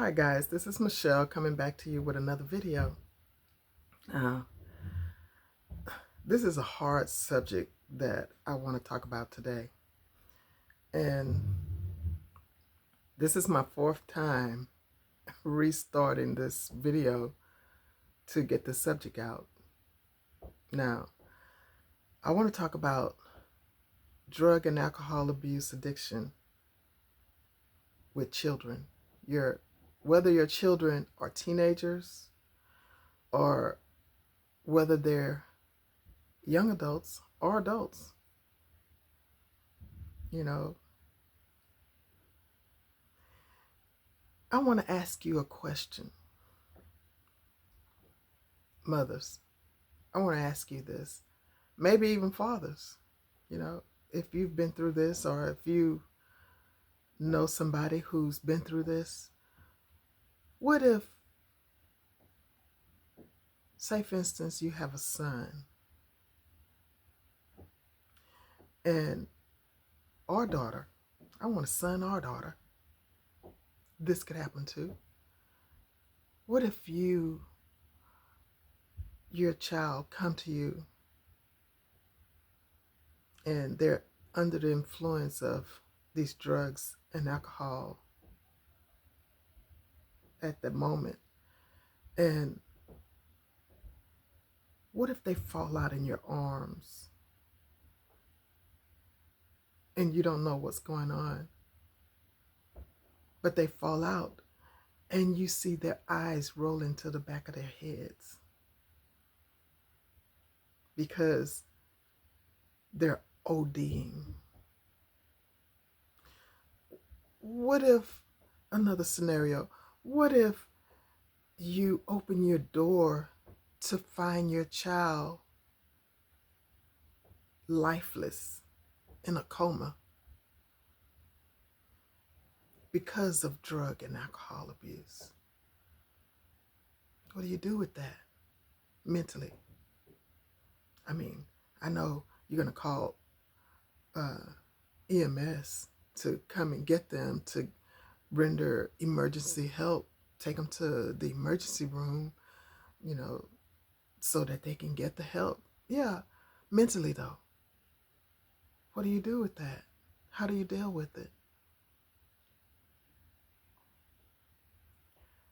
Hi guys, this is Michelle coming back to you with another video. Uh, this is a hard subject that I want to talk about today. And this is my fourth time restarting this video to get the subject out. Now, I want to talk about drug and alcohol abuse addiction with children. Whether your children are teenagers or whether they're young adults or adults, you know, I want to ask you a question. Mothers, I want to ask you this. Maybe even fathers, you know, if you've been through this or if you know somebody who's been through this, what if, say for instance, you have a son and or daughter. I want a son or daughter. This could happen too. What if your child come to you and they're under the influence of these drugs and alcohol at the moment? And what if they fall out in your arms and you don't know what's going on, but they fall out and you see their eyes roll into the back of their heads because they're ODing? What if, another scenario, what if you open your door to find your child lifeless in a coma because of drug and alcohol abuse? What do you do with that mentally? I mean, I know you're going to call EMS to come and get them to render emergency help, take them to the emergency room, you know, so that they can get the help. Yeah, mentally though, what do you do with that? How do you deal with it?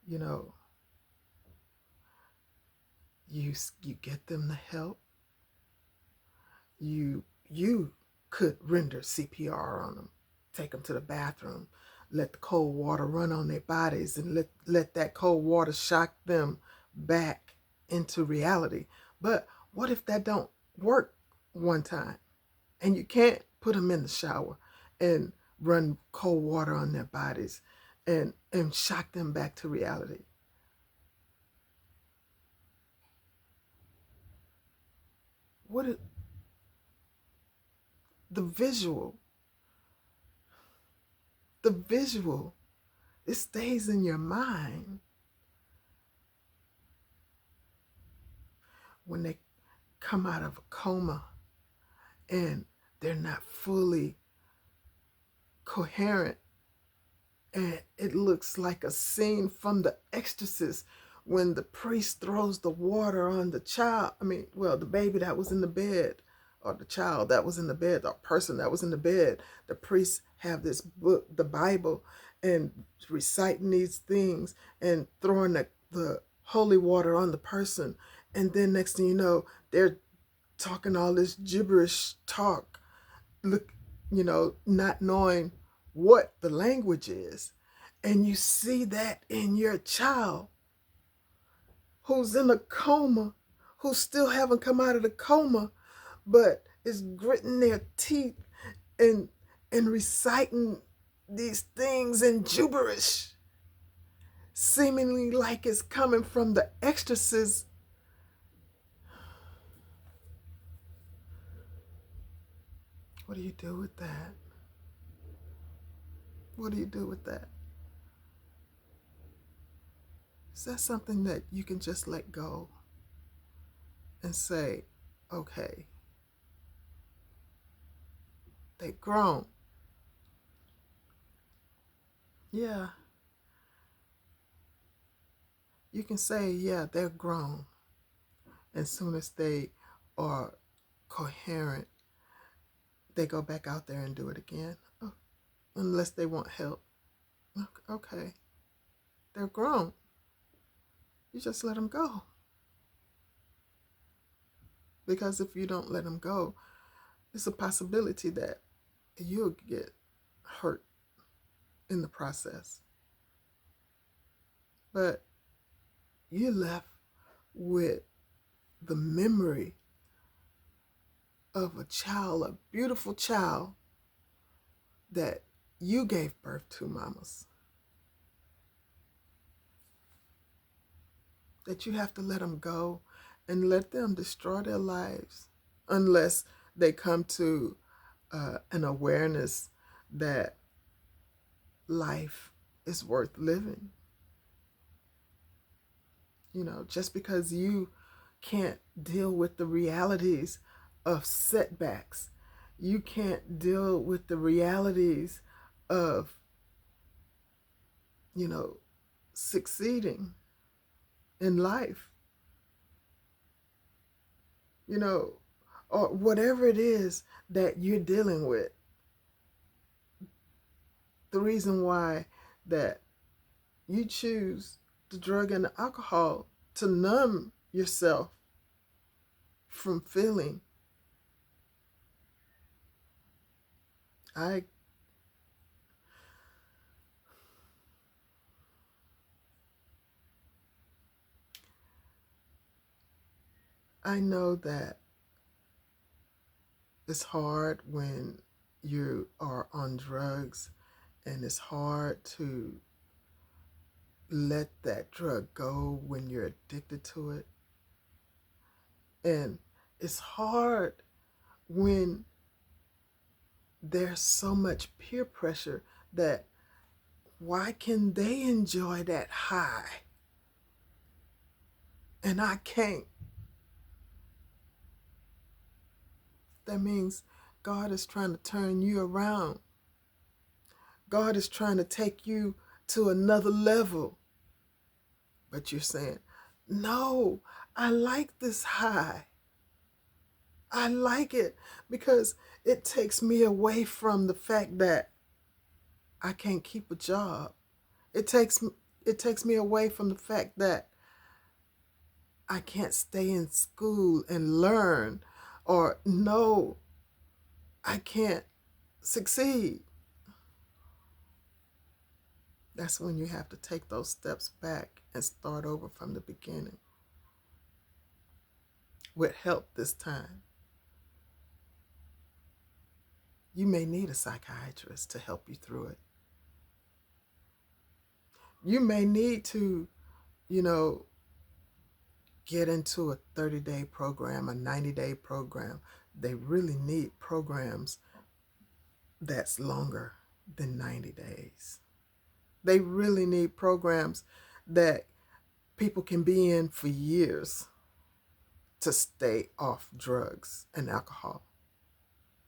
You know, you get them the help. You could render CPR on them, take them to the bathroom, let the cold water run on their bodies, and let that cold water shock them back into reality. But what if that don't work one time and you can't put them in the shower and run cold water on their bodies and shock them back to reality? What if the visual, the visual, it stays in your mind when they come out of a coma and they're not fully coherent, and it looks like a scene from The Exorcist when the priest throws the water on the child. I mean, well, the baby that was in the bed, or the child that was in the bed, or person that was in the bed. The priests have this book, the Bible, and reciting these things and throwing the holy water on the person. And then next thing you know, they're talking all this gibberish talk, look, you know, not knowing what the language is. And you see that in your child who's in a coma, who still haven't come out of the coma, but is gritting their teeth and reciting these things in gibberish, seemingly like it's coming from The Exorcist. What do you do with that? What do you do with that? Is that something that you can just let go and say, okay, they've grown? Yeah, you can say, yeah, they're grown. As soon as they are coherent, they go back out there and do it again. Oh, unless they want help. Okay, they're grown. You just let them go. Because if you don't let them go, it's a possibility that you'll get hurt in the process. But you're left with the memory of a child, a beautiful child that you gave birth to, mamas. That you have to let them go and let them destroy their lives unless they come to an awareness that life is worth living. You know, just because you can't deal with the realities of setbacks, you can't deal with the realities of, you know, succeeding in life, you know, or whatever it is that you're dealing with. The reason why that you choose the drug and the alcohol to numb yourself from feeling. I I know that it's hard when you are on drugs, and it's hard to let that drug go when you're addicted to it. And it's hard when there's so much peer pressure that why can they enjoy that high and I can't? That means God is trying to turn you around. God is trying to take you to another level. But you're saying, no, I like this high. I like it because it takes me away from the fact that I can't keep a job. It takes me away from the fact that I can't stay in school and learn, or no, I can't succeed. That's when you have to take those steps back and start over from the beginning with help this time. You may need a psychiatrist to help you through it. You may need to, you know, get into a 30-day program, a 90-day program. They really need programs that's longer than 90 days. They really need programs that people can be in for years to stay off drugs and alcohol.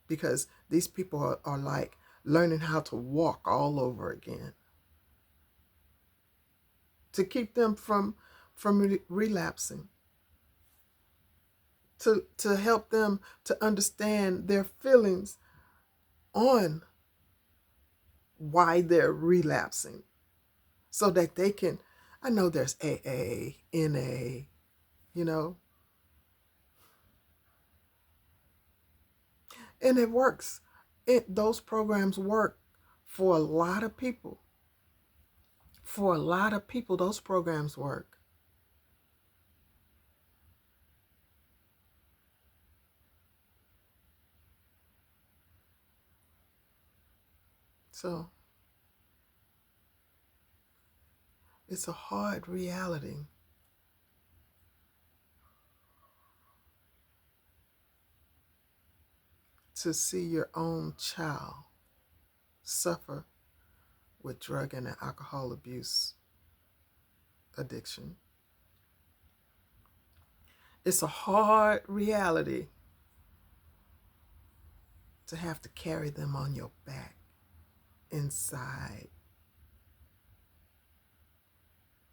Because these people are like learning how to walk all over again. To keep them from relapsing. To help them to understand their feelings on why they're relapsing. So that they can, I know there's AA, NA, you know, and it works. Those programs work for a lot of people. For a lot of people, those programs work. So it's a hard reality to see your own child suffer with drug and alcohol abuse addiction. It's a hard reality to have to carry them on your back inside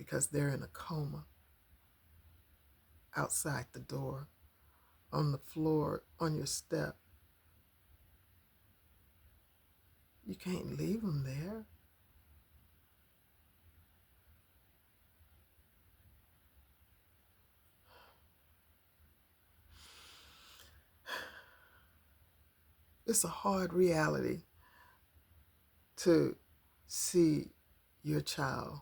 because they're in a coma outside the door, on the floor, on your step. You can't leave them there. It's a hard reality to see your child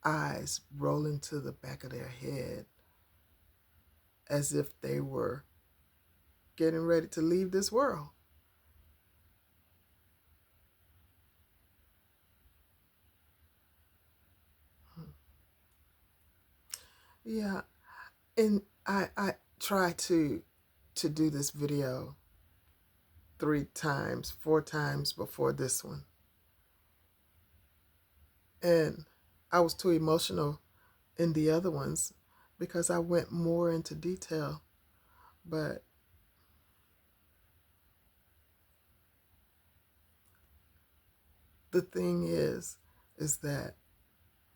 eyes rolling to the back of their head as if they were getting ready to leave this world. Yeah, and I tried to do this video 3 times, 4 times before this one. And I was too emotional in the other ones because I went more into detail. But the thing is that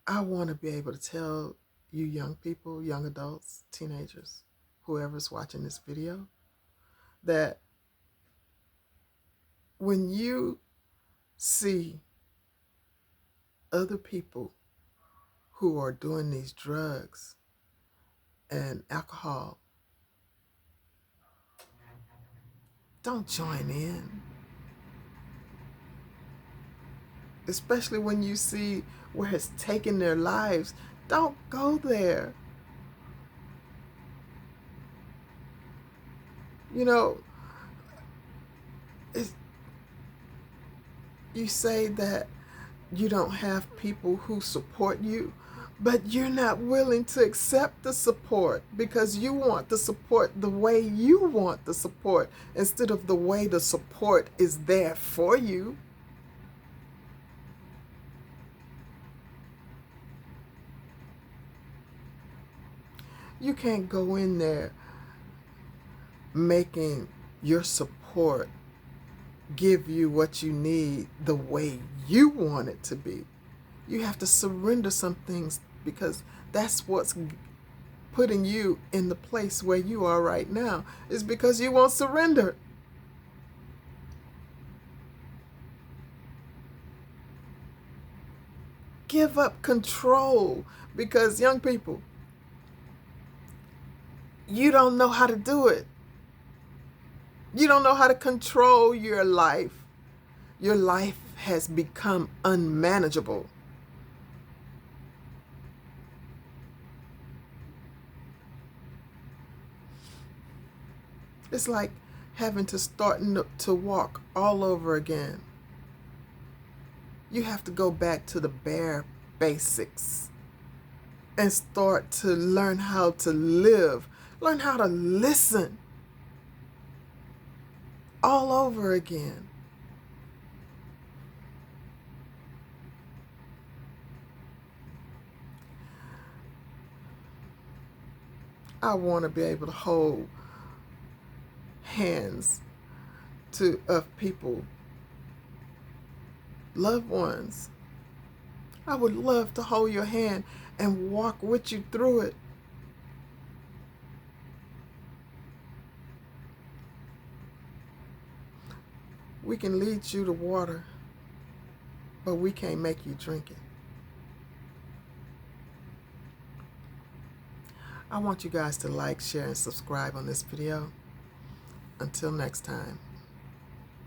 I want to be able to tell you young people, young adults, teenagers, whoever's watching this video, that when you see other people who are doing these drugs and alcohol, don't join in. Especially when you see where it's taking their lives, don't go there. You know, you say that you don't have people who support you, but you're not willing to accept the support because you want the support the way you want the support instead of the way the support is there for you. You can't go in there making your support give you what you need the way you want it to be. You have to surrender some things because that's what's putting you in the place where you are right now, is because you won't surrender. Give up control, because young people, you don't know how to do it. You don't know how to control your life. Your life has become unmanageable. It's like having to start to walk all over again. You have to go back to the bare basics and start to learn how to live, learn how to listen all over again. I want to be able to hold hands of people, loved ones. I would love to hold your hand and walk with you through it. We can lead you to water, but we can't make you drink it. I want you guys to like, share, and subscribe on this video. Until next time.